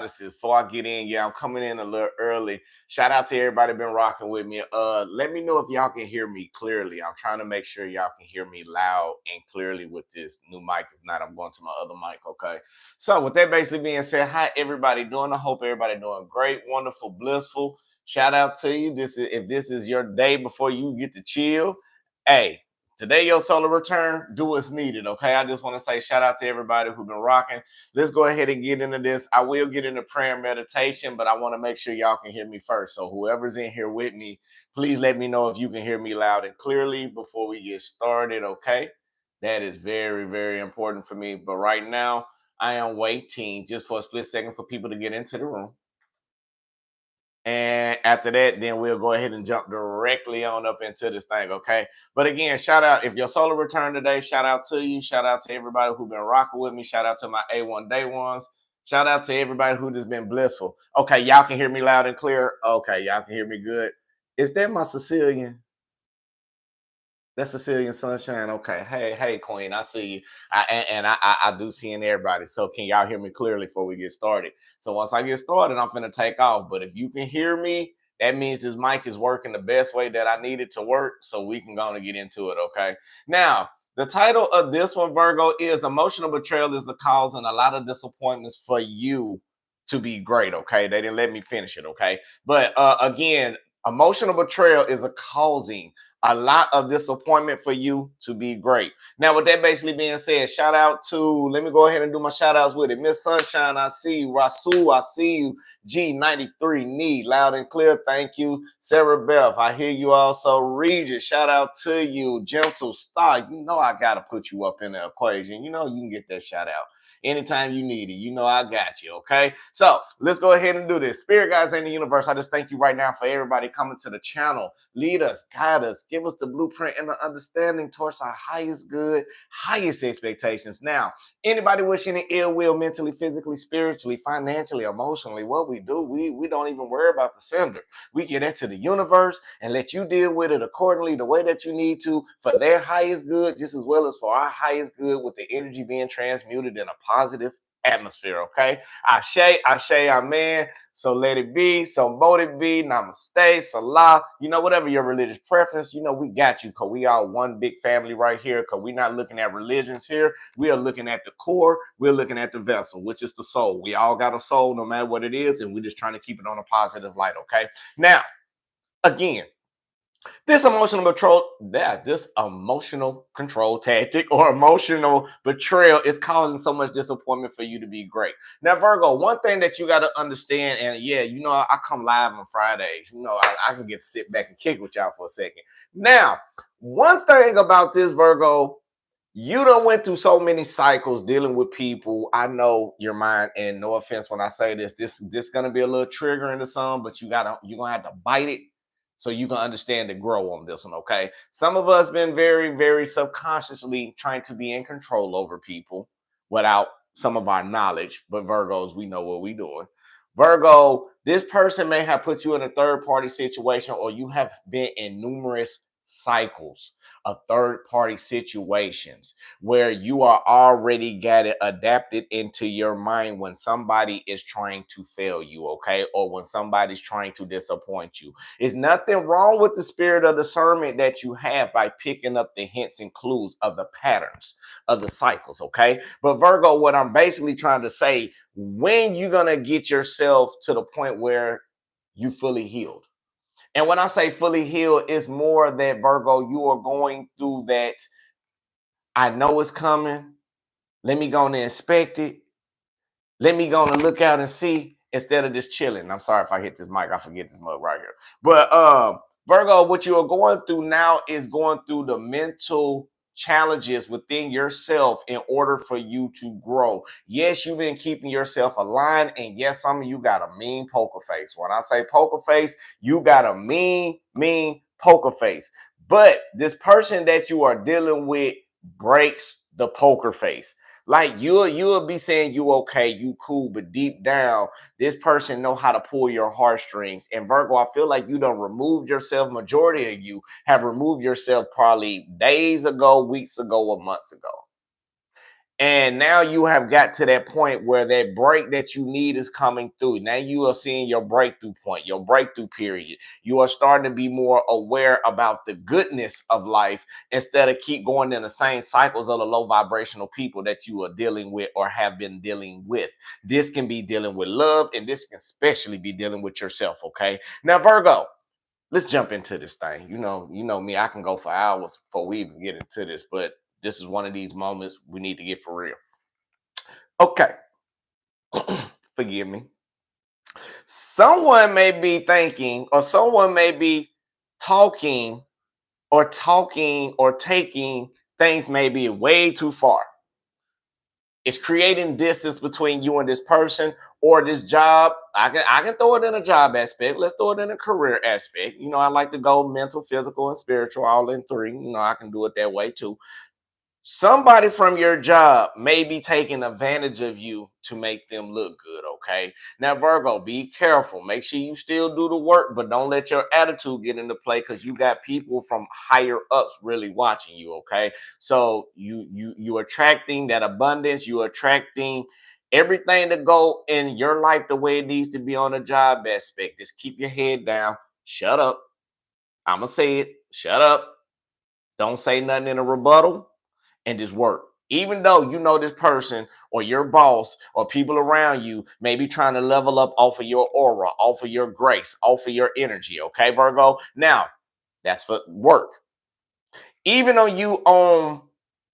Before I get in, yeah, I'm coming in a little early. Shout out to everybody been rocking with me. Let me know if y'all can hear me clearly. I'm trying to make sure y'all can hear me loud and clearly with this new mic. If not, I'm going to my other mic. Okay. So with that basically being said, hi everybody doing. I hope everybody doing great, wonderful, blissful. Shout out to you. This is if this is your day before you get to chill. Hey, today your solar return, do what's needed. Okay. I just want to say shout out to everybody who've been rocking. Let's go ahead and get into this. I will get into prayer and meditation, but I want to make sure y'all can hear me first. So whoever's in here with me, please let me know if you can hear me loud and clearly before we get started, okay? That is very, very important for me. But right now, I am waiting just for a split second for people to get into the room. And after that, then we'll go ahead and jump directly on up into this thing, okay? But again, shout out if your solar return today, shout out to you. Shout out to everybody who's been rocking with me. Shout out to my A1 day ones. Shout out to everybody who just been blissful. Okay, y'all can hear me loud and clear. Okay, y'all can hear me good. Is that my Sicilian? That's Sicilian sunshine. Okay. Hey, Queen. I see you. I do see in everybody. So can y'all hear me clearly before we get started? So once I get started, I'm finna take off. But if you can hear me, that means this mic is working the best way that I need it to work. So we can go and get into it. Okay. Now, the title of this one, Virgo, is Emotional Betrayal is the cause and a lot of disappointments for you to be great. Okay. They didn't let me finish it. Okay. But again, emotional betrayal is a causing a lot of disappointment for you to be great. Now, with that basically being said, shout out to, let me go ahead and do my shout outs with it. Miss Sunshine, I see you. Rasul, I see you. G93 Need, loud and clear. Thank you. Sarah Beth, I hear you also. Regis, shout out to you. Gentle Star, you know I got to put you up in the equation. You know you can get that shout out anytime you need it. You know I got you, okay? So let's go ahead and do this. Spirit guys in the universe, I just thank you right now for everybody coming to the channel. Lead us, guide us, give us the blueprint and the understanding towards our highest good, highest expectations. Now, anybody wishing any ill will mentally, physically, spiritually, financially, emotionally, what we do, we don't even worry about the sender. We get that to the universe and let you deal with it accordingly the way that you need to for their highest good, just as well as for our highest good, with the energy being transmuted in a positive atmosphere, okay? Ashe, amen. So let it be. So mote it be. Namaste. Salah. You know, whatever your religious preference, you know, we got you because we are one big family right here because we're not looking at religions here. We are looking at the core. We're looking at the vessel, which is the soul. We all got a soul no matter what it is, and we're just trying to keep it on a positive light, okay? Now, again, this emotional control tactic or emotional betrayal is causing so much disappointment for you to be great. Now, Virgo, one thing that you got to understand, and yeah, you know, I come live on Fridays. You know, I can get to sit back and kick with y'all for a second. Now, one thing about this, Virgo, you done went through so many cycles dealing with people. I know your mind, and no offense when I say this gonna be a little triggering to some, but you're gonna have to bite it so you can understand and grow on this one, okay? Some of us been very, very subconsciously trying to be in control over people without some of our knowledge, but Virgos, we know what we doing. Virgo, this person may have put you in a third party situation, or you have been in numerous cycles of third party situations where you are already got it adapted into your mind when somebody is trying to fail you, okay? Or when somebody's trying to disappoint you. There's nothing wrong with the spirit of discernment that you have by picking up the hints and clues of the patterns of the cycles, okay? But Virgo, what I'm basically trying to say, when you're gonna get yourself to the point where you fully healed. And when I say fully healed, it's more that Virgo, you are going through that. I know it's coming. Let me go and inspect it. Let me go and look out and see instead of just chilling. I'm sorry if I hit this mic. I forget this mug right here. But Virgo, what you are going through now is going through the mental challenges within yourself in order for you to grow. Yes, you've been keeping yourself aligned, and yes, some of you got a mean poker face. When I say poker face, you got a mean poker face. But this person that you are dealing with breaks the poker face. Like you'll be saying you okay, you cool, but deep down, this person know how to pull your heartstrings. And Virgo, I feel like you done removed yourself. Majority of you have removed yourself probably days ago, weeks ago, or months ago. And now you have got to that point where that break that you need is coming through. Now you are seeing your breakthrough point, your breakthrough period. You are starting to be more aware about the goodness of life instead of keep going in the same cycles of the low vibrational people that you are dealing with or have been dealing with. This can be dealing with love, and this can especially be dealing with yourself. Okay. Now, Virgo, let's jump into this thing. You know me, I can go for hours before we even get into this, but this is one of these moments we need to get for real. Okay. Forgive me. Someone may be thinking, or someone may be talking or taking things maybe way too far. It's creating distance between you and this person or this job. I can throw it in a job aspect. Let's throw it in a career aspect. I like to go mental, physical, and spiritual all in three. I can do it that way too. Somebody from your job may be taking advantage of you to make them look good. Okay. Now, Virgo, be careful. Make sure you still do the work, but don't let your attitude get into play because you got people from higher ups really watching you. Okay. So you attracting that abundance, you attracting everything to go in your life the way it needs to be on a job aspect. Just keep your head down. Shut up. I'ma say it. Shut up. Don't say nothing in a rebuttal and just work. Even though you know this person or your boss or people around you may be trying to level up off of your aura, off of your grace, off of your energy. Okay, Virgo? Now, that's for work. Even on you on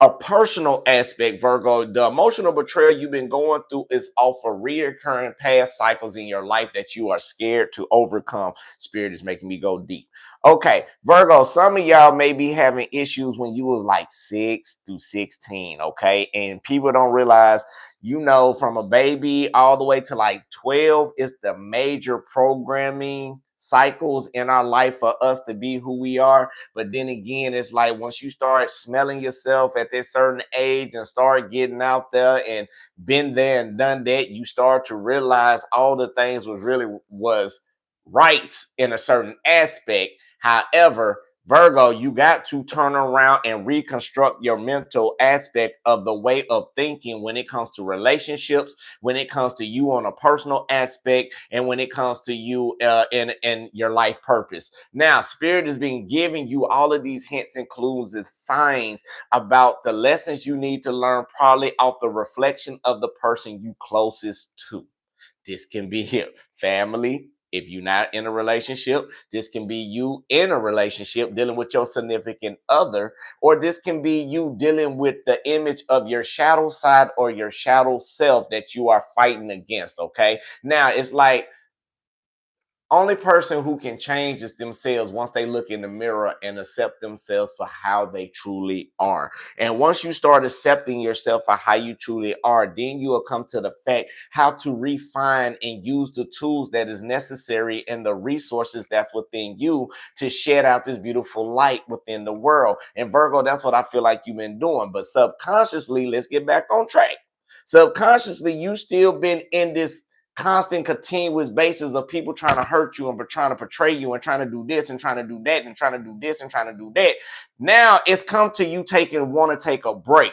a personal aspect, Virgo, the emotional betrayal you've been going through is off of reoccurring past cycles in your life that you are scared to overcome. Spirit is making me go deep. Okay, Virgo, some of y'all may be having issues when you was like 6 through 16, okay? And people don't realize, from a baby all the way to like 12 is the major programming cycles in our life for us to be who we are. But then again, it's like once you start smelling yourself at this certain age and start getting out there and been there and done that, you start to realize all the things was right in a certain aspect. However, Virgo, you got to turn around and reconstruct your mental aspect of the way of thinking when it comes to relationships, when it comes to you on a personal aspect, and when it comes to you in your life purpose. Now, Spirit has been giving you all of these hints and clues and signs about the lessons you need to learn, probably off the reflection of the person you closest to. This can be family. If you're not in a relationship, this can be you in a relationship dealing with your significant other, or this can be you dealing with the image of your shadow side or your shadow self that you are fighting against. Okay. Now it's like only person who can change is themselves once they look in the mirror and accept themselves for how they truly are. And once you start accepting yourself for how you truly are, then you will come to the fact how to refine and use the tools that is necessary and the resources that's within you to shed out this beautiful light within the world. And Virgo, that's what I feel like you've been doing. But subconsciously, let's get back on track. Subconsciously, you still been in this constant continuous basis of people trying to hurt you and trying to portray you and trying to do this and trying to do that and trying to do this and trying to do that. Now it's come to you want to take a break.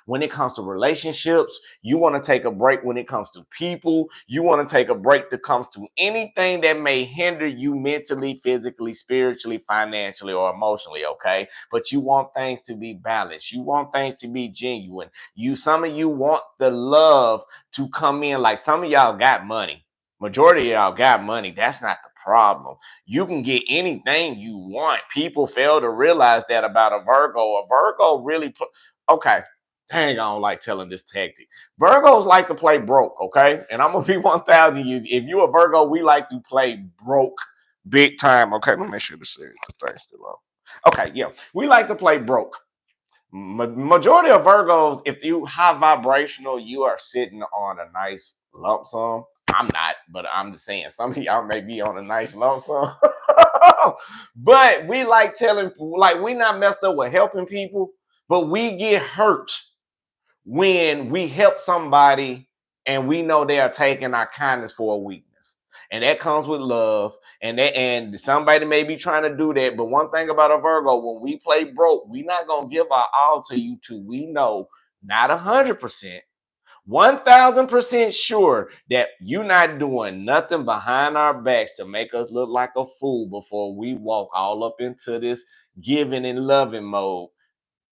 When it comes to relationships, you want to take a break. When it comes to people, you want to take a break that comes to anything that may hinder you mentally, physically, spiritually, financially, or emotionally. Okay. But you want things to be balanced. You want things to be genuine. Some of you want the love to come in. Like some of y'all got money. Majority of y'all got money. That's not the problem. You can get anything you want. People fail to realize that about a Virgo. A Virgo really okay. Dang, I don't like telling this tactic. Virgos like to play broke, okay? And I'm gonna be 1,000 you. If you a Virgo, we like to play broke big time. Okay, let me make sure the thing's still on. Okay, yeah. We like to play broke. Majority of Virgos, if you high vibrational, you are sitting on a nice lump sum. I'm not, but I'm just saying some of y'all may be on a nice lump sum. But we like telling people, like we not messed up with helping people, but we get hurt when we help somebody and we know they are taking our kindness for a weakness. And that comes with love. And somebody may be trying to do that. But one thing about a Virgo, when we play broke, we're not gonna give our all to you two. We know not 100%, 1000% sure that you're not doing nothing behind our backs to make us look like a fool before we walk all up into this giving and loving mode,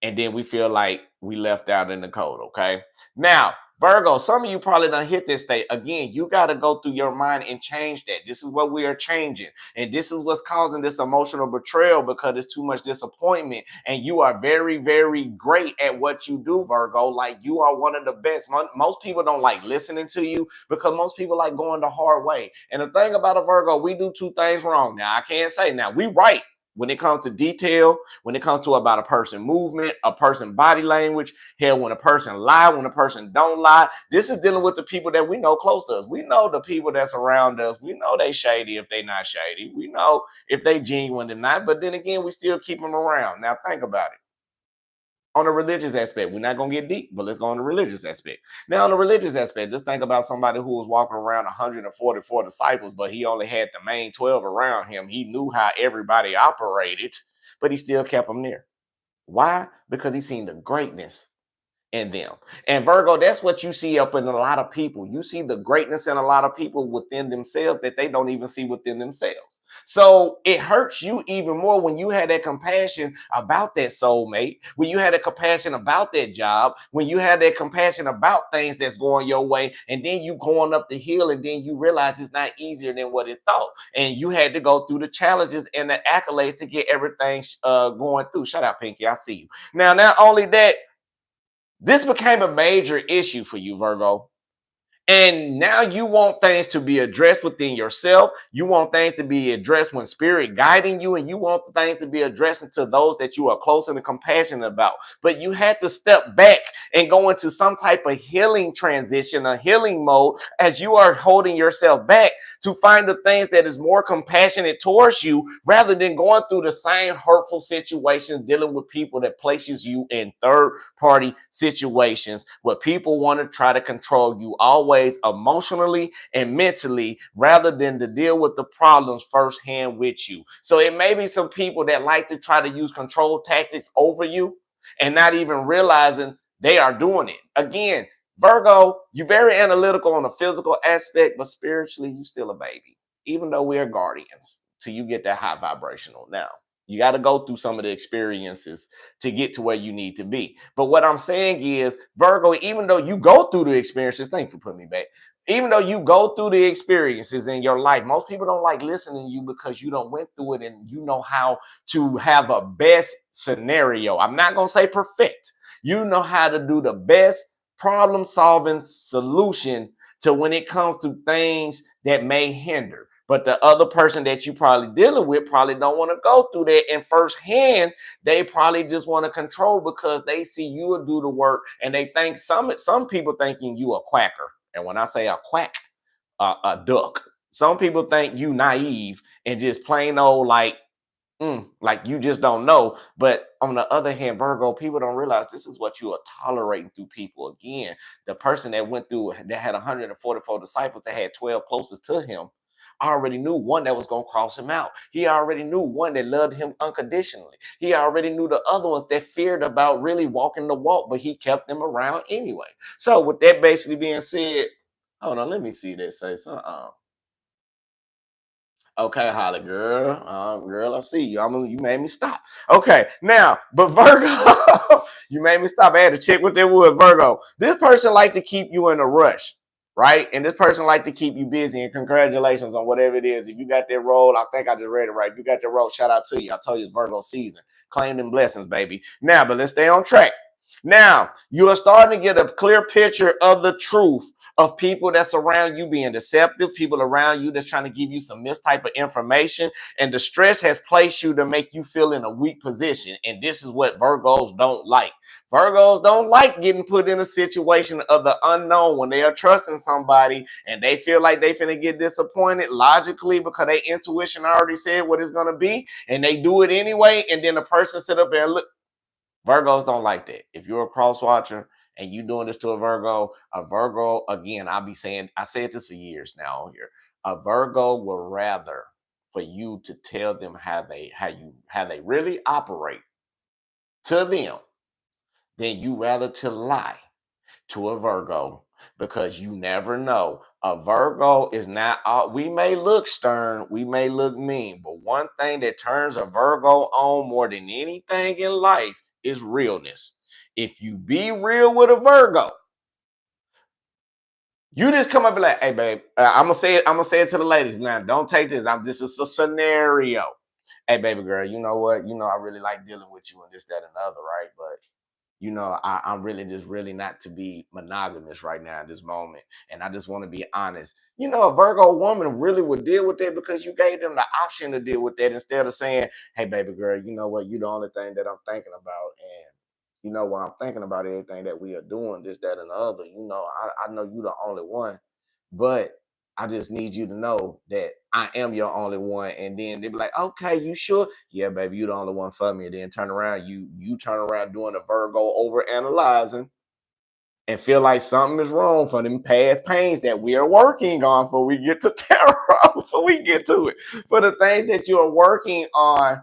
and then we feel like we left out in the cold. Okay. Now, Virgo, some of you probably done hit this state. Again, you got to go through your mind and change that. This is what we are changing. And this is what's causing this emotional betrayal, because it's too much disappointment. And you are very, very great at what you do, Virgo. Like, you are one of the best. Most people don't like listening to you because most people like going the hard way. And the thing about a Virgo, we do two things wrong. Now, I can't say now we right when it comes to detail, when it comes to about a person movement, a person body language, hell, when a person lie, when a person don't lie. This is dealing with the people that we know close to us. We know the people that's around us. We know they shady if they not shady. We know if they genuine or not. But then again, we still keep them around. Now think about it. On the religious aspect, we're not going to get deep, but let's go on the religious aspect. Now, on the religious aspect, just think about somebody who was walking around 144 disciples, but he only had the main 12 around him. He knew how everybody operated, but he still kept them near. Why? Because he seen the greatness in them. And Virgo, that's what you see up in a lot of people. You see the greatness in a lot of people within themselves that they don't even see within themselves. So it hurts you even more when you had that compassion about that soulmate, when you had a compassion about that job, when you had that compassion about things that's going your way, and then you going up the hill, and then you realize it's not easier than what it thought. And you had to go through the challenges and the accolades to get everything going through. Shout out, Pinky. I see you. Now, not only that, this became a major issue for you, Virgo. And now you want things to be addressed within yourself. You want things to be addressed when spirit guiding you, and you want things to be addressed to those that you are close and compassionate about. But you had to step back and go into some type of healing transition, a healing mode, as you are holding yourself back to find the things that is more compassionate towards you, rather than going through the same hurtful situations, dealing with people that places you in third party situations where people want to try to control you always emotionally and mentally, rather than to deal with the problems firsthand with you. So it may be some people that like to try to use control tactics over you and not even realizing they are doing it. Again, Virgo, you're very analytical on the physical aspect, but spiritually, you still a baby, even though we are guardians, till you get that high vibrational. Now, you got to go through some of the experiences to get to where you need to be. But what I'm saying is, Virgo, even though you go through the experiences, thanks for putting me back. Even though you go through the experiences in your life, most people don't like listening to you because you don't went through it and you know how to have a best scenario. I'm not going to say perfect. You know how to do the best problem solving solution to when it comes to things that may hinder. But the other person that you probably dealing with probably don't want to go through that. And firsthand, they probably just want to control because they see you will do the work, and they think some people thinking you a quacker. And when I say a quack, a duck. Some people think you naive and just plain old like you just don't know. But on the other hand, Virgo, people don't realize this is what you are tolerating through people. Again, the person that went through that had 144 disciples that had 12 closest to him already knew one that was going to cross him out. He already knew one that loved him unconditionally. He already knew the other ones that feared about really walking the walk, but he kept them around anyway. So with that basically being said, hold on, let me see that say something. Okay, Holly, girl. Girl, I see you. You made me stop. Okay, now, but Virgo, you made me stop. I had to check what that was, Virgo. This person like to keep you in a rush, right? And this person like to keep you busy. And congratulations on whatever it is. If you got that role, I think I just read it right. If you got that role, shout out to you. I told you it's Virgo season. Claim them blessings, baby. Now, but let's stay on track. Now, you are starting to get a clear picture of the truth of people that's around you being deceptive, people around you that's trying to give you some mis type of information, and the stress has placed you to make you feel in a weak position. And this is what Virgos don't like. Virgos don't like getting put in a situation of the unknown when they are trusting somebody and they feel like they finna get disappointed logically because their intuition already said what it's gonna be, and they do it anyway. And then the person sit up there and look. Virgos don't like that. If you're a cross watcher and you doing this to a Virgo, again, I'll be saying, I said this for years now on here. A Virgo will rather for you to tell them how they really operate to them then you rather to lie to a Virgo, because you never know. A Virgo is not all, we may look stern, we may look mean, but one thing that turns a Virgo on more than anything in life is realness. If you be real with a Virgo, you just come up and like, hey babe, I'm gonna say it to the ladies now. Don't take this. This is a scenario. Hey baby girl, you know what? You know I really like dealing with you and this, that, and the other, right? But I'm really just really not to be monogamous right now at this moment. And I just want to be honest. A Virgo woman really would deal with that because you gave them the option to deal with that instead of saying, hey, baby girl, you know what? You're the only thing that I'm thinking about. And while I'm thinking about everything that we are doing, this, that, and the other, I know you're the only one. But I just need you to know that I am your only one. And then they be like, okay, you sure? Yeah, baby, you the only one for me. And then turn around, you turn around doing a Virgo over analyzing and feel like something is wrong for them past pains that we are working on before we get to tarot, before we get to it. For the things that you are working on,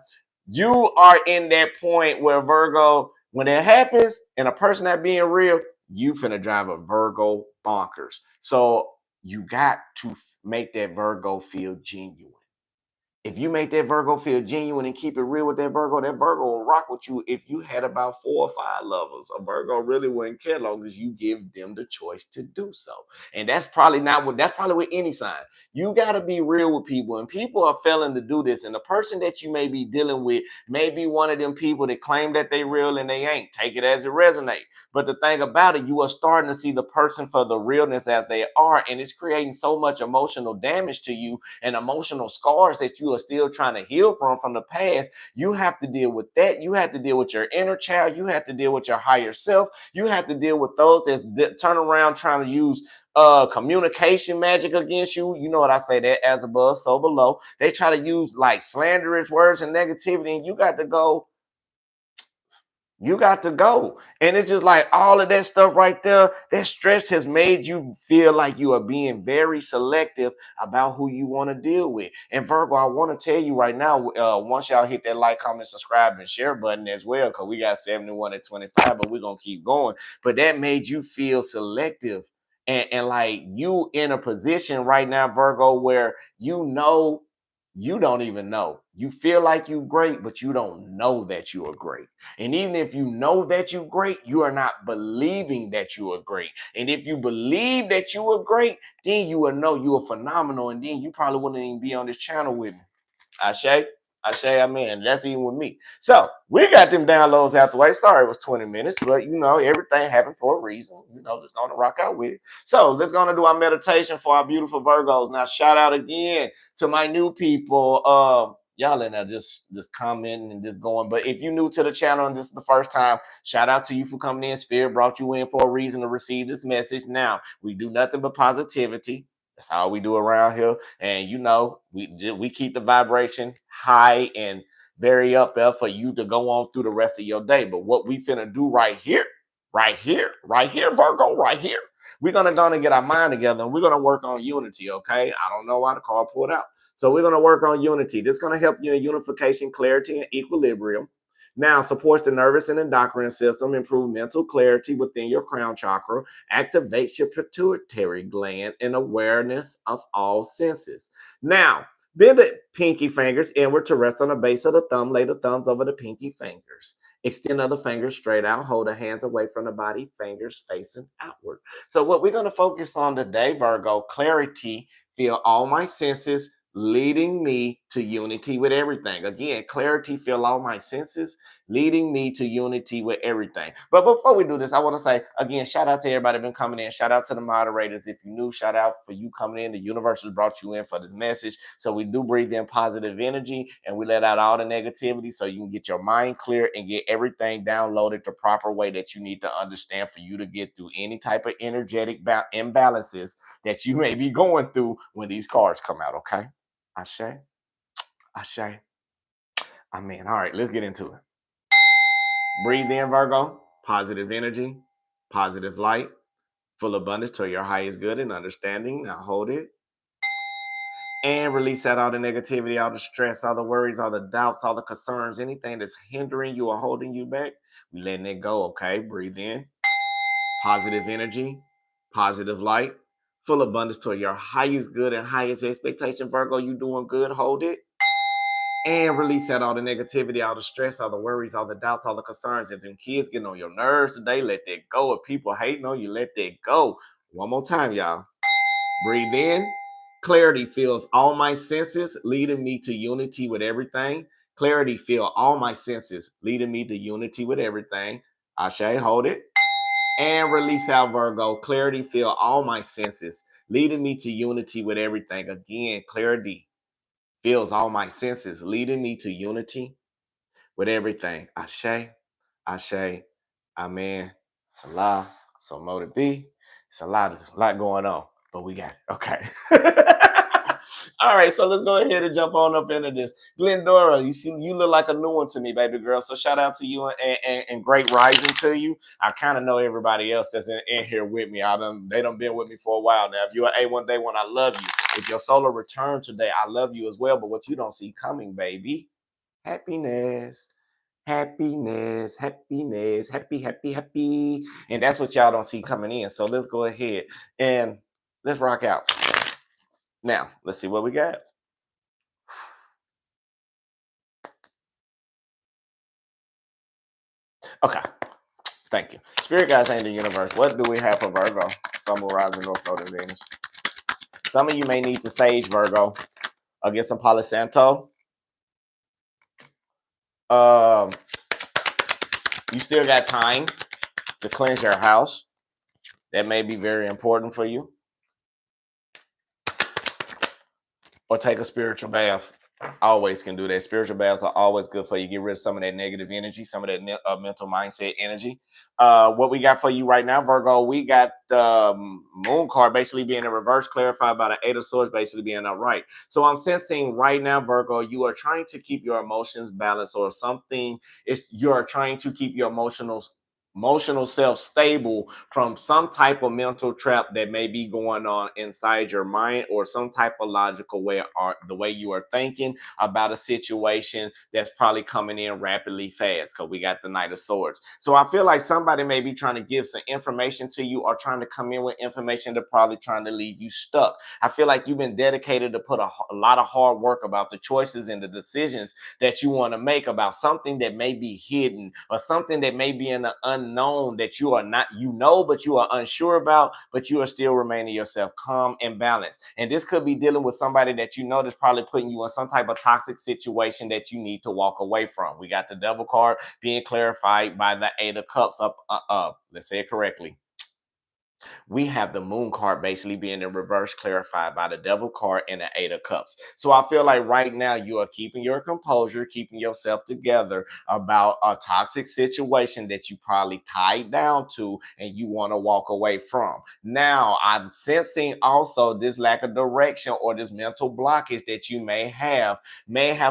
you are in that point where Virgo, when it happens and a person not being real, you finna drive a Virgo bonkers. So you got to make that Virgo feel genuine. If you make that Virgo feel genuine and keep it real with that Virgo will rock with you. If you had about 4 or 5 lovers, a Virgo really wouldn't care long as you give them the choice to do so. And that's probably with any sign. You got to be real with people, and people are failing to do this. And the person that you may be dealing with may be one of them people that claim that they real and they ain't. Take it as it resonates. But the thing about it, you are starting to see the person for the realness as they are, and it's creating so much emotional damage to you and emotional scars that you are still trying to heal from the past. You have to deal with that. You have to deal with your inner child. You have to deal with your higher self. You have to deal with those that turn around trying to use communication magic against you. You know what I say, that as above, so below. They try to use like slanderous words and negativity, and you got to go. You got to go. And it's just like all of that stuff right there. That stress has made you feel like you are being very selective about who you want to deal with. And Virgo, I want to tell you right now, once y'all hit that like, comment, subscribe, and share button as well, because we got 71 and 25, but we're going to keep going. But that made you feel selective. And like you in a position right now, Virgo, where you don't even know. You feel like you great, but you don't know that you are great. And even if you know that you're great, you are not believing that you are great. And if you believe that you are great, then you will know you are phenomenal. And then you probably wouldn't even be on this channel with me. I mean, that's even with me. So we got them downloads out the way. Sorry, it was 20 minutes, but everything happened for a reason. Just gonna rock out with it. So let's gonna do our meditation for our beautiful Virgos. Now, shout out again to my new people. Y'all in there just commenting and just going. But if you're new to the channel and this is the first time, shout out to you for coming in. Spirit brought you in for a reason to receive this message. Now, we do nothing but positivity. That's all we do around here. And we keep the vibration high and very up there for you to go on through the rest of your day. But what we finna do right here, Virgo, right here, we're gonna get our mind together and we're gonna work on unity. Okay. I don't know why the card pulled out. So we're gonna work on unity. This is gonna help you in unification, clarity, and equilibrium. Now, supports the nervous and endocrine system, improve mental clarity within your crown chakra, activates your pituitary gland, and awareness of all senses. Now, bend the pinky fingers inward to rest on the base of the thumb. Lay the thumbs over the pinky fingers. Extend other fingers straight out. Hold the hands away from the body, fingers facing outward. So what we're going to focus on today, Virgo, clarity, feel all my senses, leading me to unity with everything. Again, clarity, feel all my senses, leading me to unity with everything. But before we do this, I want to say again, shout out to everybody been coming in. Shout out to the moderators. If you're new, shout out for you coming in. The universe has brought you in for this message. So we do breathe in positive energy and we let out all the negativity so you can get your mind clear and get everything downloaded the proper way that you need to understand for you to get through any type of energetic imbalances that you may be going through when these cards come out. Okay. Ashe. Amen. All right, let's get into it. Breathe in, Virgo. Positive energy, positive light, full abundance to your highest good and understanding. Now hold it. And release out all the negativity, all the stress, all the worries, all the doubts, all the concerns, anything that's hindering you or holding you back. We letting it go, okay? Breathe in. Positive energy, positive light, full abundance toward your highest good and highest expectation. Virgo, you doing good. Hold it. And release out all the negativity, all the stress, all the worries, all the doubts, all the concerns. If them kids getting on your nerves today, let that go. If people hating on you, let that go. One more time, y'all. Breathe in. Clarity fills all my senses, leading me to unity with everything. Clarity fill all my senses, leading me to unity with everything. Ashe, hold it. And release out, Virgo. Clarity fill all my senses, leading me to unity with everything. Again, clarity fills all my senses, leading me to unity with everything. Ashe, Ashe, Amen. Salah, so mo to be. It's a lot going on, but we got it. Okay. All right, so let's go ahead and jump on up into this. Glendora, you look like a new one to me, baby girl. So shout out to you and great rising to you. I kind of know everybody else that's in here with me. They done been with me for a while now. If you're an A1 day one, I love you. If your solar return today, I love you as well. But what you don't see coming, baby, happiness. Happiness, happiness, happy, happy, happy. And that's what y'all don't see coming in. So let's go ahead and let's rock out. Now, let's see what we got. Okay, thank you. Spirit guys ain't the universe. What do we have for Virgo? Sun, Moon, Rising, North Node, and Venus. Some of you may need to sage Virgo or get some Palo Santo. You still got time to cleanse your house. That may be very important for you. Or take a spiritual bath. Always can do that. Spiritual baths are always good for you. Get rid of some of that negative energy, some of that mental mindset energy. What we got for you right now, Virgo, we got the moon card basically being in reverse, clarified by the Eight of Swords basically being upright. So I'm sensing right now, Virgo, you are trying to keep your emotions balanced, or something is you're trying to keep your emotional self stable from some type of mental trap that may be going on inside your mind, or some type of logical way, or the way you are thinking about a situation that's probably coming in rapidly fast, because we got the Knight of Swords. So I feel like somebody may be trying to give some information to you, or trying to come in with information that probably trying to leave you stuck. I feel like you've been dedicated to put a lot of hard work about the choices and the decisions that you want to make about something that may be hidden, or something that may be in the unknown that you are not, but you are unsure about, but you are still remaining yourself calm and balanced. And this could be dealing with somebody that that's probably putting you in some type of toxic situation that you need to walk away from. We got the Devil card being clarified by the Eight of Cups let's say it correctly. We have the Moon card basically being in reverse, clarified by the Devil card and the Eight of Cups. So I feel like right now you are keeping your composure, keeping yourself together about a toxic situation that you probably tied down to and you want to walk away from. Now, I'm sensing also this lack of direction, or this mental blockage that you may have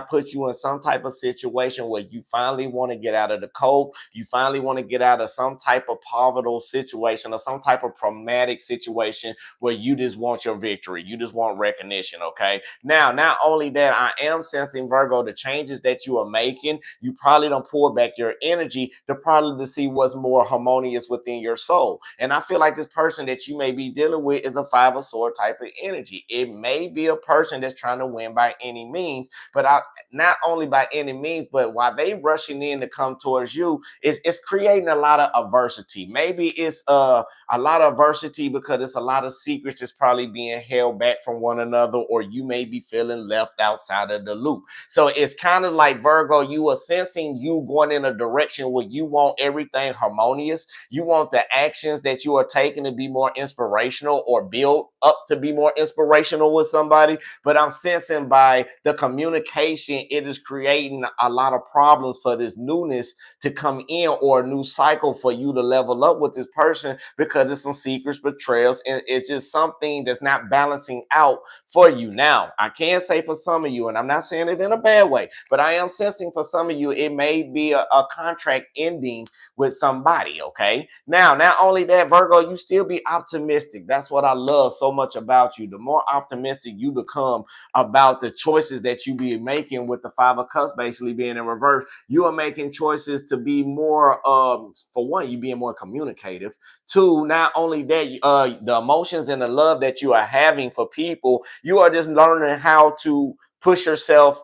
put you in some type of situation where you finally want to get out of the cold. You finally want to get out of some type of pivotal situation, or some type of problematic situation where you just want your victory. You just want recognition, okay? Now, not only that, I am sensing, Virgo, the changes that you are making, you probably don't pull back your energy to see what's more harmonious within your soul. And I feel like this person that you may be dealing with is a Five of Swords type of energy. It may be a person that's trying to win by any means, but not only by any means, but while they rushing in to come towards you, it's creating a lot of adversity. Maybe it's a lot of adversity because it's a lot of secrets that's probably being held back from one another, or you may be feeling left outside of the loop. So it's kind of like, Virgo, you are sensing you going in a direction where you want everything harmonious. You want the actions that you are taking to be more inspirational, or build up to be more inspirational with somebody. But I'm sensing by the communication, it is creating a lot of problems for this newness to come in, or a new cycle for you to level up with this person, because there's some secrets, betrayals, and it's just something that's not balancing out for you. Now, I can say for some of you, and I'm not saying it in a bad way, but I am sensing for some of you, it may be a contract ending with somebody. Okay. Now, not only that, Virgo, you still be optimistic. That's what I love so much about you. The more optimistic you become about the choices that you be making, with the Five of Cups basically being in reverse, you are making choices to be more, for one, you being more communicative. Two, not only that, the emotions and the love that you are having for people, you are just learning how to push yourself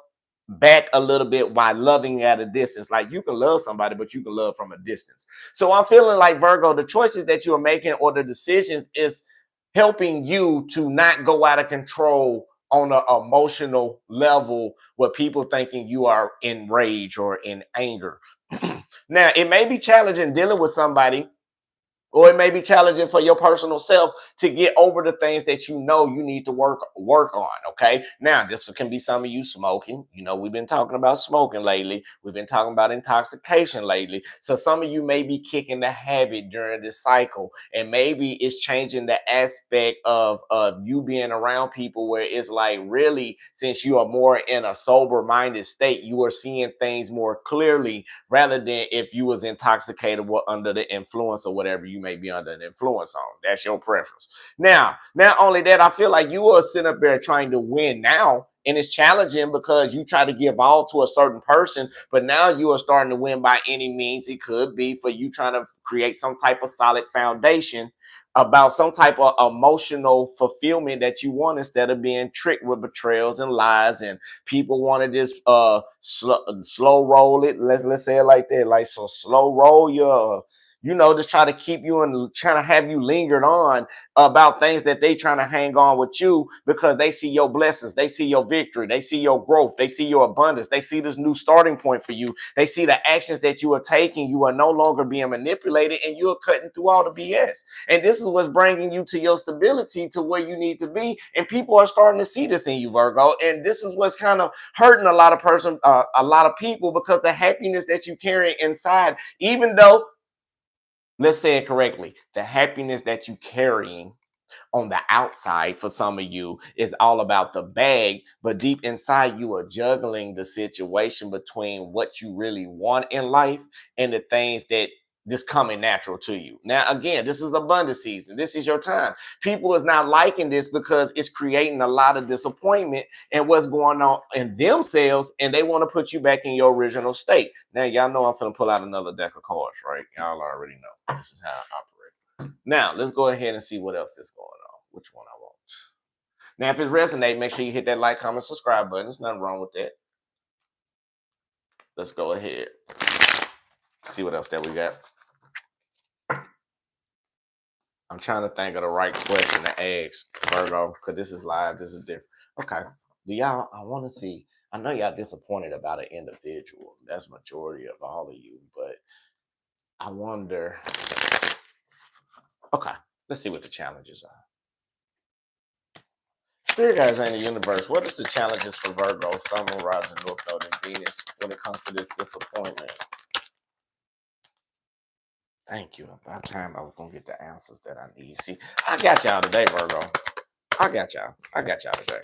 back a little bit while loving at a distance. Like, you can love somebody, but you can love from a distance. So I'm feeling like, Virgo, the choices that you are making or the decisions is helping you to not go out of control on an emotional level with people thinking you are in rage or in anger. Now, it may be challenging dealing with somebody, or it may be challenging for your personal self to get over the things that you know you need to work on. Okay. Now, this can be some of you smoking. You know, we've been talking about smoking lately. We've been talking about intoxication lately. So some of you may be kicking the habit during this cycle, and maybe it's changing the aspect of you being around people where it's like, really, since you are more in a sober minded state, you are seeing things more clearly, rather than if you was intoxicated or under the influence or whatever you may be under an influence on. That's your preference. Now, not only that, I feel like you are sitting up there trying to win now, and it's challenging because you try to give all to a certain person, but now you are starting to win by any means. It could be for you trying to create some type of solid foundation about some type of emotional fulfillment that you want, instead of being tricked with betrayals and lies, and people want to just slow roll it. Let's say it like that, like, so slow roll your, just try to keep you and trying to have you lingered on about things that they trying to hang on with you, because they see your blessings, they see your victory, they see your growth, they see your abundance, they see this new starting point for you, they see the actions that you are taking. You are no longer being manipulated, and you are cutting through all the BS. And this is what's bringing you to your stability, to where you need to be. And people are starting to see this in you, Virgo. And this is what's kind of hurting a lot of people, because the happiness that you carry inside, even though, let's say it correctly, the happiness that you carrying on the outside for some of you is all about the bag, but deep inside you are juggling the situation between what you really want in life and the things that just coming natural to you. Now, again, this is abundant season. This is your time. People is not liking this because it's creating a lot of disappointment and what's going on in themselves, and they want to put you back in your original state. Now, y'all know I'm gonna pull out another deck of cards, right? Y'all already know this is how I operate. Now, let's go ahead and see what else is going on. Which one I want. Now, if it resonates, make sure you hit that like, comment, subscribe button. There's nothing wrong with that. Let's go ahead. See what else that we got. I'm trying to think of the right question to ask, Virgo, because this is live. This is different. Okay. Do y'all, I want to see, I know y'all disappointed about an individual. That's majority of all of you, but I wonder. Okay. Let's see what the challenges are. Spirit guys in the universe, what is the challenges for Virgo, Sun, Moon, Rising, North Node, and Venus when it comes to this disappointment? Thank you. About time I was gonna get the answers that I need. See, I got y'all today, Virgo. I got y'all. I got y'all today.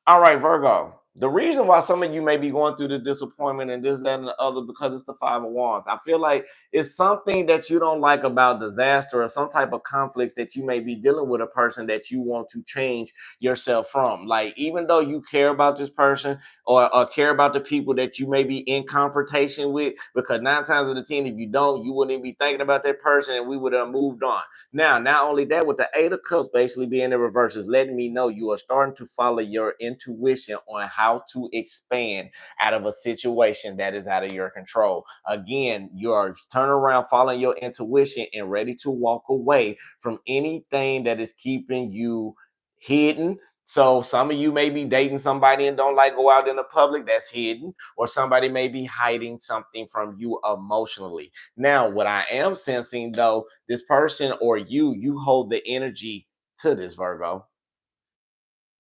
All right, Virgo. The reason why some of you may be going through the disappointment and this, that, and the other, because it's the Five of Wands. I feel like it's something that you don't like about disaster, or some type of conflicts that you may be dealing with a person that you want to change yourself from. Like, even though you care about this person, or care about the people that you may be in confrontation with, because 9 times out of 10, if you don't, you wouldn't even be thinking about that person, and we would have moved on. Now, not only that, with the Eight of Cups basically being in reverse, is letting me know you are starting to follow your intuition on how to expand out of a situation that is out of your control. Again, you are turning around, following your intuition, and ready to walk away from anything that is keeping you hidden. So some of you may be dating somebody and don't like go out in the public, that's hidden, or somebody may be hiding something from you emotionally. Now, what I am sensing though, this person or you hold the energy to this, Virgo.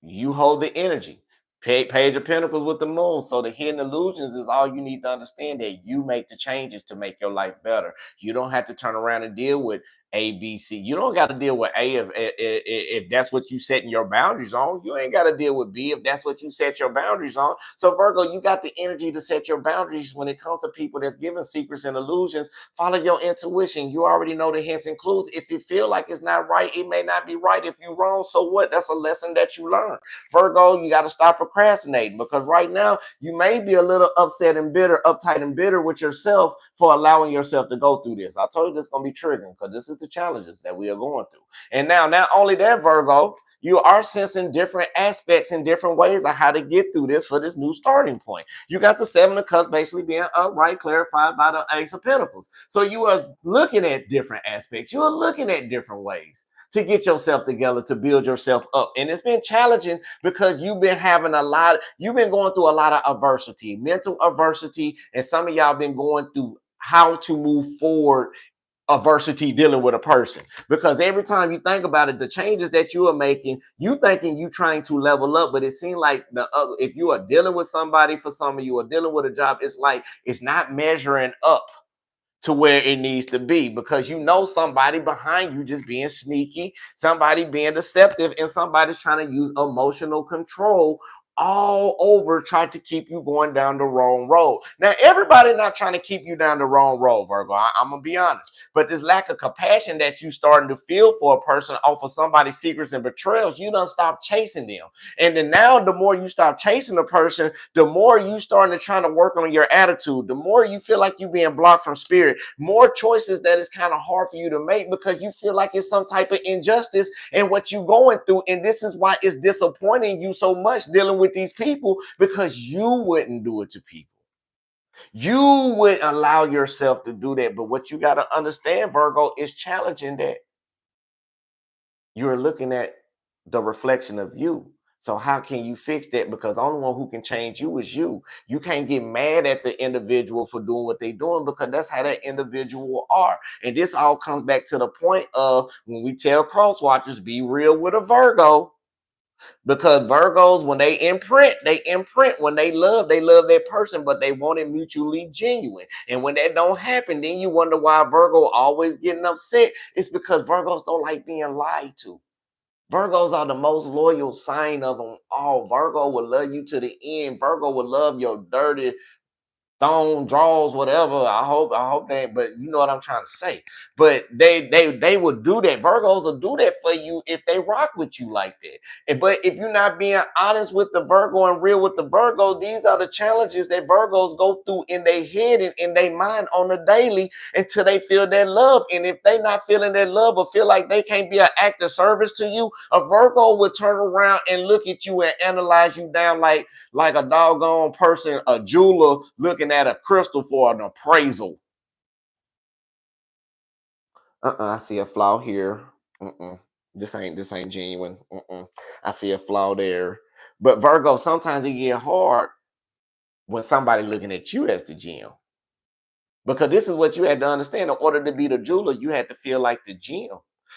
You hold the energy. Page of Pentacles with the moon. So the hidden illusions is all you need to understand, that you make the changes to make your life better. You don't have to turn around and deal with A, B, C. You don't got to deal with A if that's what you setting your boundaries on. You ain't got to deal with B if that's what you set your boundaries on. So Virgo, you got the energy to set your boundaries when it comes to people that's giving secrets and illusions. Follow your intuition. You already know the hints and clues. If you feel like it's not right, it may not be right. If you're wrong, so what? That's a lesson that you learn. Virgo, you got to stop procrastinating, because right now you may be a little upset and bitter, uptight and bitter with yourself for allowing yourself to go through this. I told you this is going to be triggering, because this is the challenges that we are going through. And now, not only that, Virgo, you are sensing different aspects in different ways of how to get through this for this new starting point. You got the Seven of Cups basically being upright, clarified by the Ace of Pentacles. So you are looking at different aspects. You are looking at different ways to get yourself together, to build yourself up. And it's been challenging because you've been going through a lot of adversity, mental adversity, and some of y'all been going through how to move forward adversity dealing with a person. Because every time you think about it, the changes that you are making, you thinking you trying to level up, but it seems like if you are dealing with somebody, for some of you are dealing with a job, it's like it's not measuring up to where it needs to be, because you know somebody behind you just being sneaky, somebody being deceptive, and somebody's trying to use emotional control all over, try to keep you going down the wrong road. Now, everybody not trying to keep you down the wrong road, Virgo. I'm gonna be honest, but this lack of compassion that you starting to feel for a person off of somebody's secrets and betrayals, you done stop chasing them. And then now, the more you stop chasing a person, the more you starting to try to work on your attitude, the more you feel like you being blocked from spirit, more choices that is kind of hard for you to make, because you feel like it's some type of injustice in what you going through. And this is why it's disappointing you so much dealing with these people, because you wouldn't do it to people. You would allow yourself to do that. But what you got to understand, Virgo, is challenging that you're looking at the reflection of you. So how can you fix that? Because the only one who can change you is you. You can't get mad at the individual for doing what they're doing, because that's how that individual are. And this all comes back to the point of when we tell cross watchers, be real with a Virgo. Because Virgos, when they imprint. When they love that person, but they want it mutually genuine. And when that don't happen, then you wonder why Virgo always getting upset. It's because Virgos don't like being lied to. Virgos are the most loyal sign of them all. Virgo will love you to the end. Virgo will love your dirty thong draws, whatever. I hope they, but you know what I'm trying to say. But they would do that. Virgos will do that for you if they rock with you like that. But if you're not being honest with the Virgo and real with the Virgo, these are the challenges that Virgos go through in their head and in their mind on a daily, until they feel that love. And if they not feeling that love, or feel like they can't be an act of service to you, a Virgo would turn around and look at you and analyze you down like a doggone person, a jeweler looking at a crystal for an appraisal. I see a flaw here. This ain't genuine. I see a flaw there. But Virgo, sometimes it get hard when somebody looking at you as the gem. Because this is what you had to understand. In order to be the jeweler, you had to feel like the gem.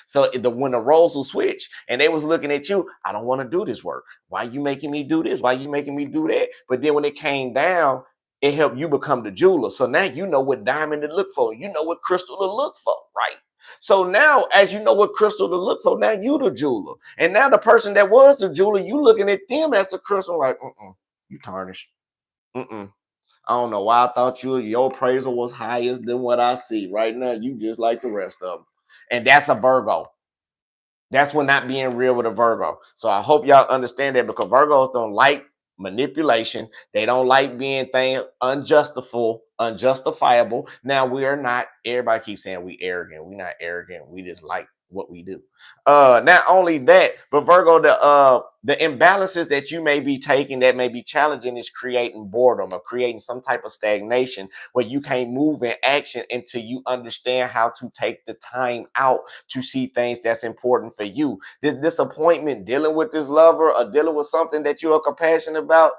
So when the roles will switch and they was looking at you, I don't want to do this work. Why you making me do this? Why you making me do that? But then when it came down, it helped you become the jeweler. So now you know what diamond to look for. You know what crystal to look for, right? So now, as you know what crystal to look for, now you the jeweler. And now the person that was the jeweler, you looking at them as the crystal, like, you tarnished. Mm-mm. I don't know why I thought your appraisal was higher than what I see. Right now, you just like the rest of them. And that's a Virgo. That's when not being real with a Virgo. So I hope y'all understand that, because Virgos don't like manipulation. They don't like being things unjustifiable. Now, we are not, everybody keeps saying we arrogant. We're not arrogant. We just like what we do. Not only that, but Virgo, the imbalances that you may be taking that may be challenging is creating boredom, or creating some type of stagnation where you can't move in action until you understand how to take the time out to see things that's important for you. This disappointment dealing with this lover, or dealing with something that you are compassionate about,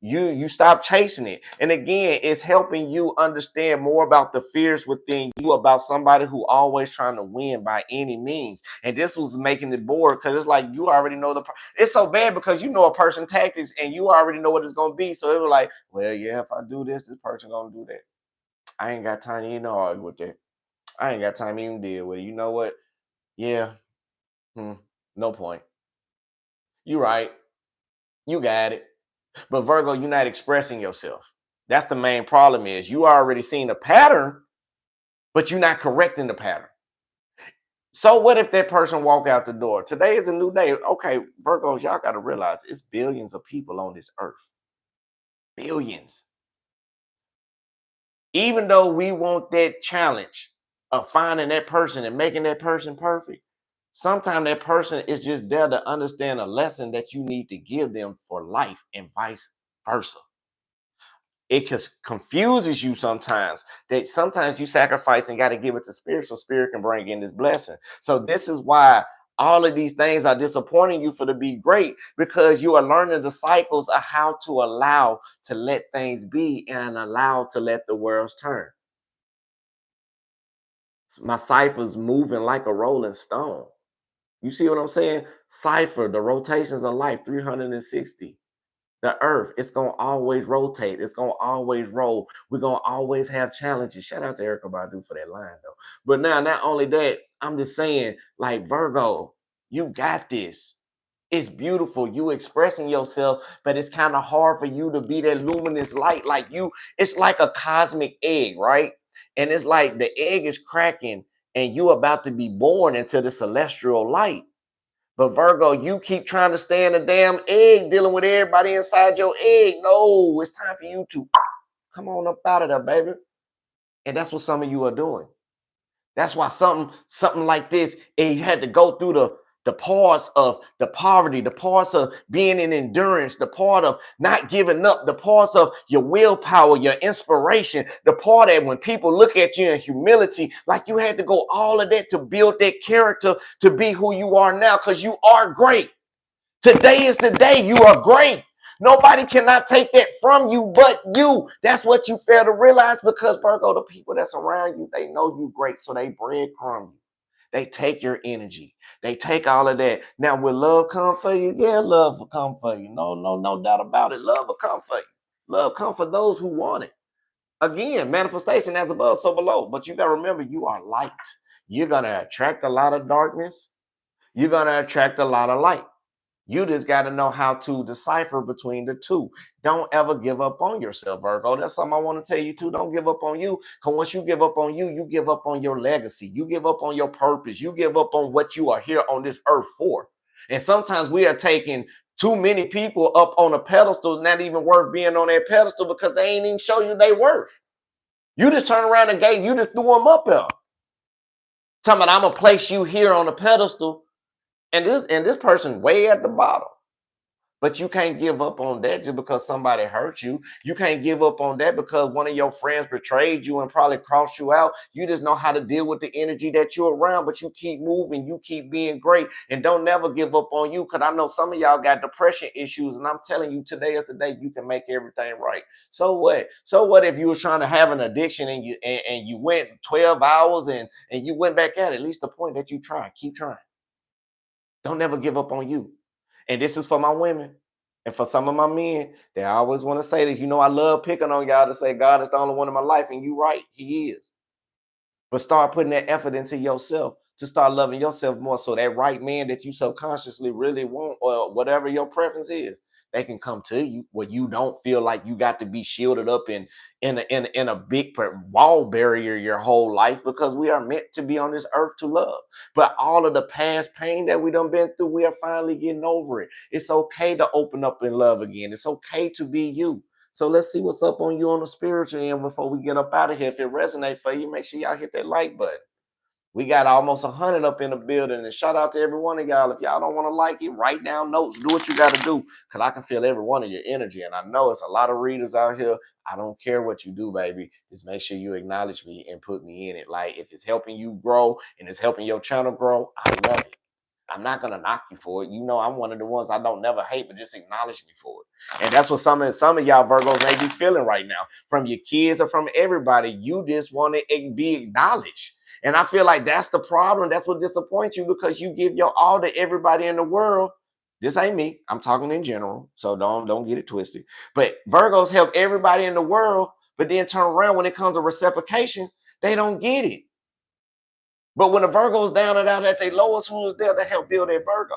You stop chasing it. And again, it's helping you understand more about the fears within you, about somebody who always trying to win by any means. And this was making it bored because it's like you already know it's so bad because you know a person tactics and you already know what it's gonna be. So it was like, well, yeah, if I do this person gonna do that. I ain't got time to even argue with that. I ain't got time to even deal with it. You know what? Yeah. No point. You right. You got it. But Virgo, you're not expressing yourself. That's the main problem is you already seen a pattern, but you're not correcting the pattern. So what if that person walk out the door? Today is a new day. Okay, Virgos, y'all got to realize it's billions of people on this earth. Billions. Even though we want that challenge of finding that person and making that person perfect, sometimes that person is just there to understand a lesson that you need to give them for life and vice versa. It confuses you sometimes that sometimes you sacrifice and got to give it to spirit so spirit can bring in this blessing. So this is why all of these things are disappointing you for to be great, because you are learning the cycles of how to allow to let things be and allow to let the worlds turn. My cipher's moving like a rolling stone. You see what I'm saying? Cipher, the rotations of life, 360. The earth, it's gonna always rotate. It's gonna always roll. We're gonna always have challenges. Shout out to Erica Badu for that line though. But now, not only that, I'm just saying, like Virgo, you got this. It's beautiful. You expressing yourself, but it's kind of hard for you to be that luminous light. Like you, it's like a cosmic egg, right? And it's like the egg is cracking, and you about to be born into the celestial light. But Virgo, you keep trying to stay in a damn egg, dealing with everybody inside your egg. No, it's time for you to come on up out of there, baby. And that's what some of you are doing. That's why something like this, and you had to go through the parts of the poverty, the parts of being in endurance, the part of not giving up, the parts of your willpower, your inspiration, the part that when people look at you in humility, like you had to go all of that to build that character to be who you are now, because you are great. Today is the day you are great. Nobody cannot take that from you but you. That's what you fail to realize, because Virgo, the people that's around you, they know you great. So they breadcrumb you. They take your energy. They take all of that. Now, will love come for you? Yeah, love will come for you. No doubt about it. Love will come for you. Love come for those who want it. Again, manifestation as above, so below. But you got to remember, you are light. You're going to attract a lot of darkness. You're going to attract a lot of light. You just got to know how to decipher between the two. Don't ever give up on yourself, Virgo. That's something I want to tell you too. Don't give up on you. Because once you give up on you, you give up on your legacy. You give up on your purpose. You give up on what you are here on this earth for. And sometimes we are taking too many people up on a pedestal, not even worth being on that pedestal, because they ain't even show you they worth. You just turn around and you just threw them up there. Talking about, I'm going to place you here on a pedestal. And this person way at the bottom. But you can't give up on that just because somebody hurt you. You can't give up on that because one of your friends betrayed you and probably crossed you out. You just know how to deal with the energy that you're around, but you keep moving, you keep being great, and don't never give up on you. Because I know some of y'all got depression issues, and I'm telling you, today is the day you can make everything right. So what? So what if you were trying to have an addiction and you went 12 hours and you went back at it? At least the point that you try. Keep trying. Don't never give up on you. And this is for my women and for some of my men. They always want to say this. You know, I love picking on y'all to say God is the only one in my life. And you right, he is. But start putting that effort into yourself to start loving yourself more, so that right man that you subconsciously really want, or whatever your preference is, they can come to you where you don't feel like you got to be shielded up in a big wall barrier your whole life, because we are meant to be on this earth to love. But all of the past pain that we done been through, we are finally getting over it. It's okay to open up in love again. It's okay to be you. So let's see what's up on you on the spiritual end before we get up out of here. If it resonates for you, make sure y'all hit that like button. We got almost 100 up in the building, and shout out to every one of y'all. If y'all don't want to like it, write down notes. Do what you got to do, because I can feel every one of your energy. And I know it's a lot of readers out here. I don't care what you do, baby. Just make sure you acknowledge me and put me in it. Like, if it's helping you grow and it's helping your channel grow, I love it. I'm not gonna knock you for it. You know, I'm one of the ones I don't never hate, but just acknowledge me for it. And that's what some of y'all Virgos may be feeling right now, from your kids or from everybody. You just want to be acknowledged. And I feel like that's the problem. That's what disappoints you, because you give your all to everybody in the world. This ain't me. I'm talking in general, so don't get it twisted. But Virgos help everybody in the world, but then turn around when it comes to reciprocation, they don't get it. But when the Virgo's down and out at their lowest, who is there to help build their Virgo?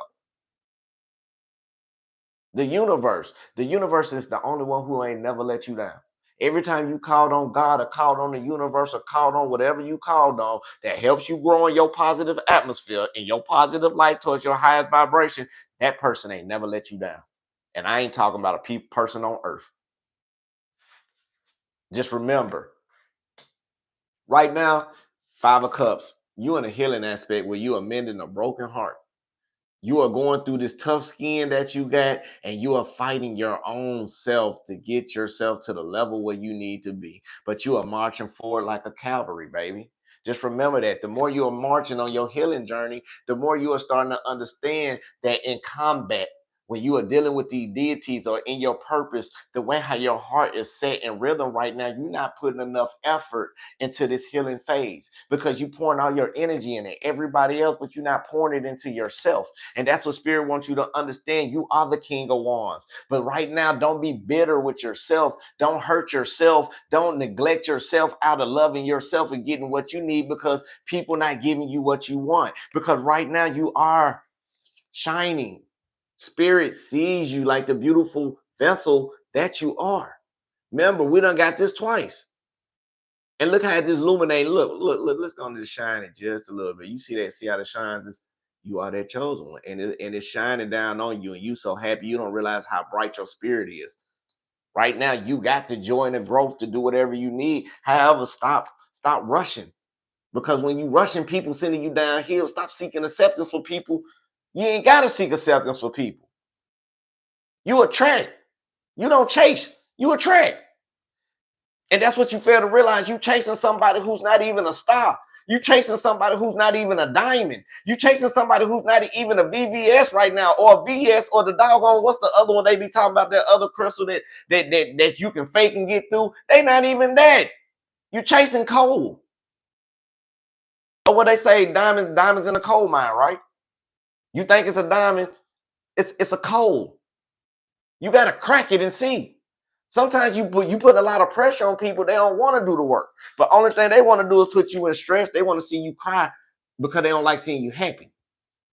The universe. The universe is the only one who ain't never let you down. Every time you called on God or called on the universe or called on whatever you called on that helps you grow in your positive atmosphere and your positive light towards your highest vibration, that person ain't never let you down. And I ain't talking about a person on earth. Just remember, right now, 5 of Cups, you in a healing aspect where you are mending a broken heart. You are going through this tough skin that you got, and you are fighting your own self to get yourself to the level where you need to be. But you are marching forward like a cavalry, baby. Just remember that the more you are marching on your healing journey, the more you are starting to understand that in combat, when you are dealing with these deities or in your purpose, the way how your heart is set in rhythm right now, you're not putting enough effort into this healing phase, because you're pouring all your energy in it, everybody else, but you're not pouring it into yourself. And that's what Spirit wants you to understand. You are the King of Wands. But right now, don't be bitter with yourself. Don't hurt yourself. Don't neglect yourself out of loving yourself and getting what you need because people not giving you what you want. Because right now you are shining. Spirit sees you like the beautiful vessel that you are. Remember, we done got this twice. And look how it just illuminates. Look, let's go on to shine it just a little bit. You see that? See how it shines? You are that chosen one. And it's shining down on you. And you so happy you don't realize how bright your spirit is. Right now, you got the joy and the growth to do whatever you need. However, stop rushing. Because when you rushing people sending you downhill, stop seeking acceptance for people. You ain't got to seek acceptance for people. You attract. You don't chase. You attract. And that's what you fail to realize. You chasing somebody who's not even a star. You chasing somebody who's not even a diamond. You chasing somebody who's not even a VVS right now, or a VS, or the doggone, what's the other one they be talking about, that other crystal that you can fake and get through? They not even that. You chasing coal. Or what they say, diamonds in a coal mine, right? You think it's a diamond, it's a coal. You got to crack it and see. Sometimes you put a lot of pressure on people. They don't want to do the work. But only thing they want to do is put you in stress. They want to see you cry because they don't like seeing you happy.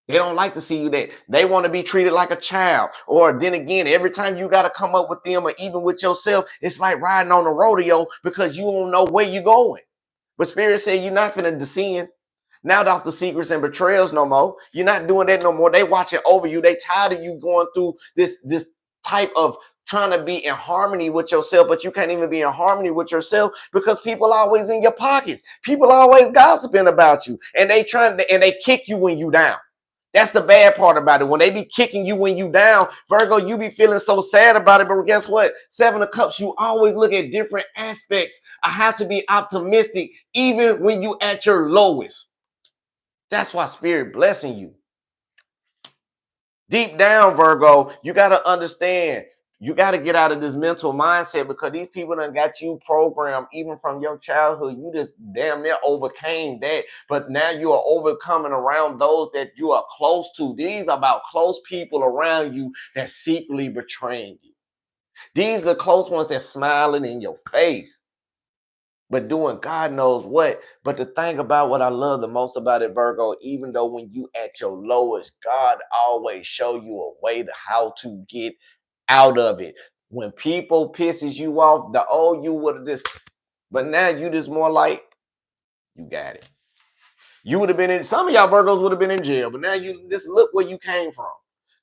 They don't like to see you that. They want to be treated like a child. Or then again, every time you got to come up with them or even with yourself, it's like riding on a rodeo because you don't know where you're going. But Spirit said you're not finna descend. Now off the secrets and betrayals no more. You're not doing that no more. They watching over you. They tired of you going through this type of trying to be in harmony with yourself, but you can't even be in harmony with yourself because people are always in your pockets. People are always gossiping about you, and they kick you when you down. That's the bad part about it. When they be kicking you when you down, Virgo, you be feeling so sad about it. But guess what? 7 of Cups, you always look at different aspects. I have to be optimistic even when you at your lowest. That's why Spirit blessing you. Deep down, Virgo, you got to understand. You got to get out of this mental mindset because these people done got you programmed even from your childhood. You just damn near overcame that. But now you are overcoming around those that you are close to. These are about close people around you that secretly betraying you. These are the close ones that smiling in your face, but doing God knows what. But the thing about what I love the most about it, Virgo, even though when you at your lowest, God always show you a way to how to get out of it. When people pisses you off, the old you would have just, but now you just more like, you got it. You would have been in, some of y'all Virgos would have been in jail, but now you just look where you came from.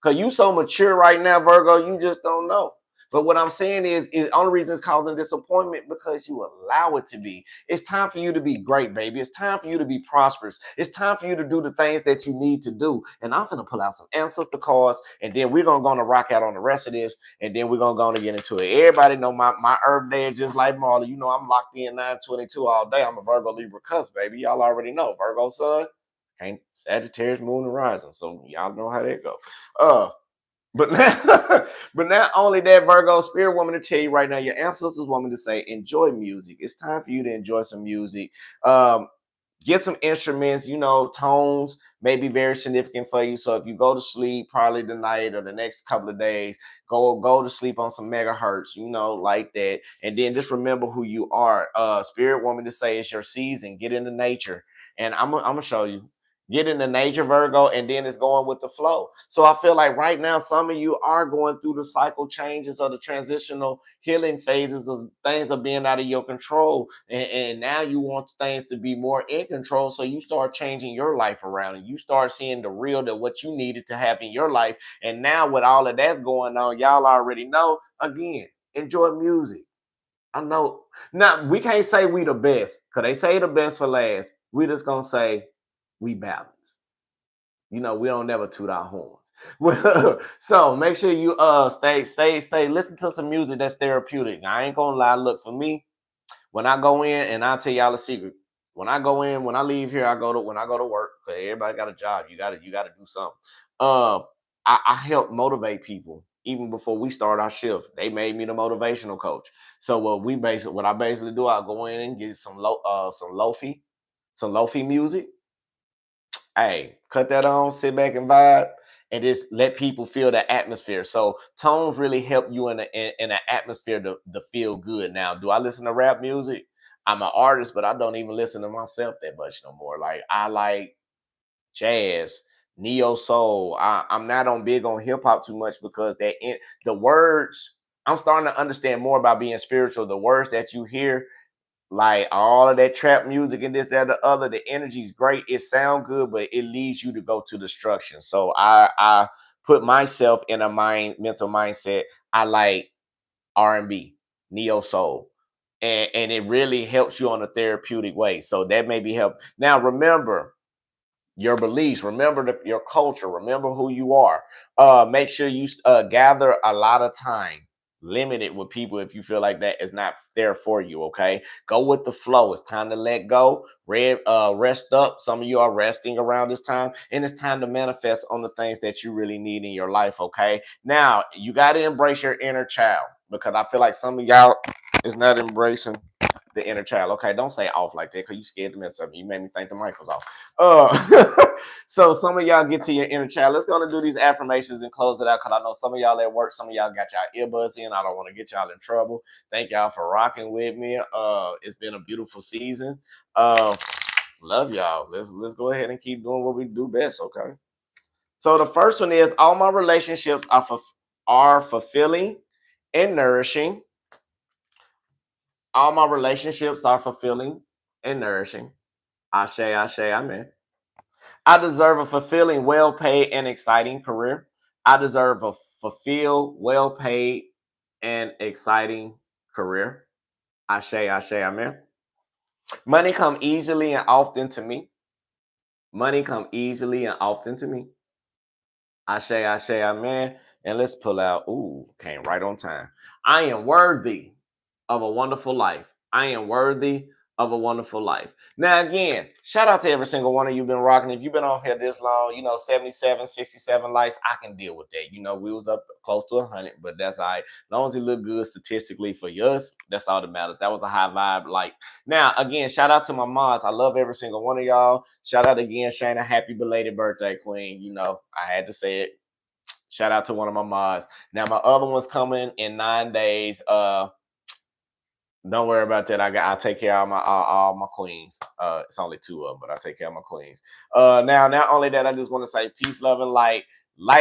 Because you so mature right now, Virgo, you just don't know. But what I'm saying is the only reason it's causing disappointment because you allow it to be. It's time for you to be great, baby. It's time for you to be prosperous. It's time for you to do the things that you need to do. And I'm going to pull out some ancestor cards, and then we're going to rock out on the rest of this, and then we're going to get into it. Everybody know my Earth day is just like Marley. You know I'm locked in 922 all day. I'm a Virgo Libra cusp, baby. Y'all already know. Virgo sun, Can't Sagittarius, moon, and rising. So y'all know how that go. But now, but not only that, Virgo, spirit woman to tell you right now, your ancestors want me to say, enjoy music. It's time for you to enjoy some music. Um, get some instruments, tones may be very significant for you. So if you go to sleep probably tonight or the next couple of days, go to sleep on some megahertz, like that. And then just remember who you are. Spirit woman to say it's your season. Get into nature. And I'm gonna show you. Get into nature, Virgo, and then it's going with the flow. So I feel like right now, some of you are going through the cycle changes or the transitional healing phases of things are being out of your control. And now you want things to be more in control. So you start changing your life around and you start seeing the real that what you needed to have in your life. And now with all of that's going on, y'all already know, again, enjoy music. I know. Now we can't say we the best because they say the best for last. We just gonna say we balance. We don't never toot our horns. So make sure you stay. Listen to some music that's therapeutic. I ain't gonna lie. Look, for me, when I go in, and I'll tell y'all a secret. When I go in, when I leave here, when I go to work, because everybody got a job. You gotta do something. Uh, I help motivate people even before we start our shift. They made me the motivational coach. So what I basically do, I go in and get some lofi music. Hey, cut that on, sit back and vibe, and just let people feel the atmosphere. So tones really help you in an atmosphere to feel good. Now, do I listen to rap music? I'm an artist, but I don't even listen to myself that much no more. Like I like jazz, neo soul. I'm not on big on hip hop too much because the words. I'm starting to understand more about being spiritual. The words that you hear, like all of that trap music and this, that, the other, the energy is great. It sounds good, but it leads you to go to destruction. So I put myself in a mental mindset. I like R&B, neo soul, and it really helps you on a therapeutic way. So that may be help. Now remember your beliefs, remember your culture, remember who you are. Make sure you gather a lot of time. Limit it with people if you feel like that is not there for you. Okay, go with the flow. It's time to let go. Rest up. Some of you are resting around this time, and it's time to manifest on the things that you really need in your life. Okay, now you got to embrace your inner child because I feel like some of y'all is not embracing the inner child. Okay, don't say off like that because you scared to mess up. You made me think the mic was off. So some of y'all get to your inner child. Let's go and do these affirmations and close it out because I know some of y'all at work, some of y'all got y'all earbuds in. I don't want to get y'all in trouble. Thank y'all for rocking with me. It's been a beautiful season. Love y'all. Let's go ahead and keep doing what we do best. Okay. So the first one is all my relationships are fulfilling and nourishing. All my relationships are fulfilling and nourishing. Ashe, ashe, amen. I deserve a fulfilling, well paid, and exciting career. I deserve a fulfilled, well paid, and exciting career. Ashe, ashe, amen. Money come easily and often to me. Money come easily and often to me. Ashe, ashe, amen. And let's pull out. Ooh, came right on time. I am worthy of a wonderful life. I am worthy of a wonderful life. Now, again, shout out to every single one of you been rocking. If you've been on here this long, 77, 67 likes, I can deal with that. We was up close to 100, but that's all right. As long as it look good statistically for us, that's all that matters. That was a high vibe like. Now, again, shout out to my moms. I love every single one of y'all. Shout out again, Shayna. Happy belated birthday, queen. I had to say it. Shout out to one of my mods. Now, my other one's coming in 9 days. Don't worry about that. I'll take care of all my queens. It's only 2 of them, but I'll take care of my queens. Now, not only that, I just want to say peace, love, and light,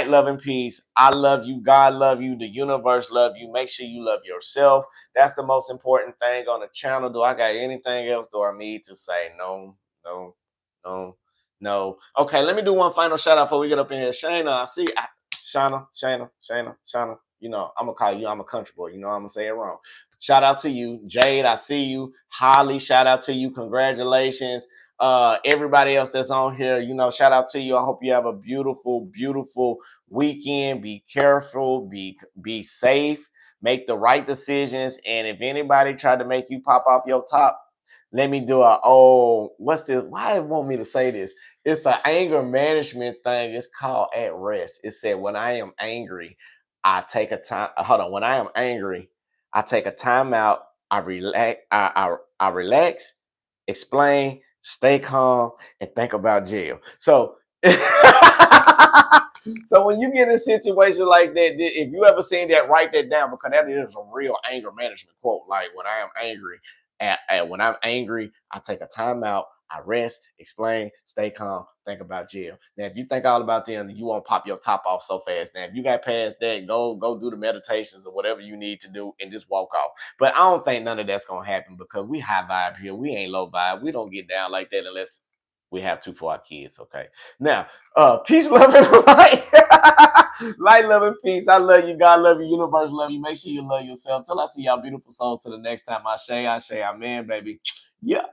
love, and peace. I love you. God love you. The universe love you. Make sure you love yourself. That's the most important thing on the channel. Do I got anything else? Do I need to say no, no, no, no? Okay, let me do one final shout out before we get up in here. Shayna, Shayna. I'm gonna call you. I'm a country boy. I'm gonna say it wrong. Shout out to you, Jade. I see you. Holly, shout out to you. Congratulations. Everybody else that's on here, shout out to you. I hope you have a beautiful, beautiful weekend. Be careful, be safe, make the right decisions. And if anybody tried to make you pop off your top, let me do a oh, what's this? Why it want me to say this? It's an anger management thing. It's called at rest. It said when I am angry, I take a time. Hold on. When I am angry, I take a time out. I relax. I relax, explain, stay calm, and think about jail. So so when you get in a situation like that, if you ever seen that, write that down because that is a real anger management quote. Like when I am angry, when I'm angry, I take a time out, I rest, explain, stay calm, think about jail. Now, if you think all about them, you won't pop your top off so fast. Now, if you got past that, go do the meditations or whatever you need to do and just walk off. But I don't think none of that's gonna happen because we high vibe here. We ain't low vibe. We don't get down like that unless we have to for our kids. Okay. Now, peace, love, and light. Light, love, and peace. I love you. God love you. Universe love you. Make sure you love yourself. Till I see y'all beautiful souls to the next time. I say, amen, baby. Yeah.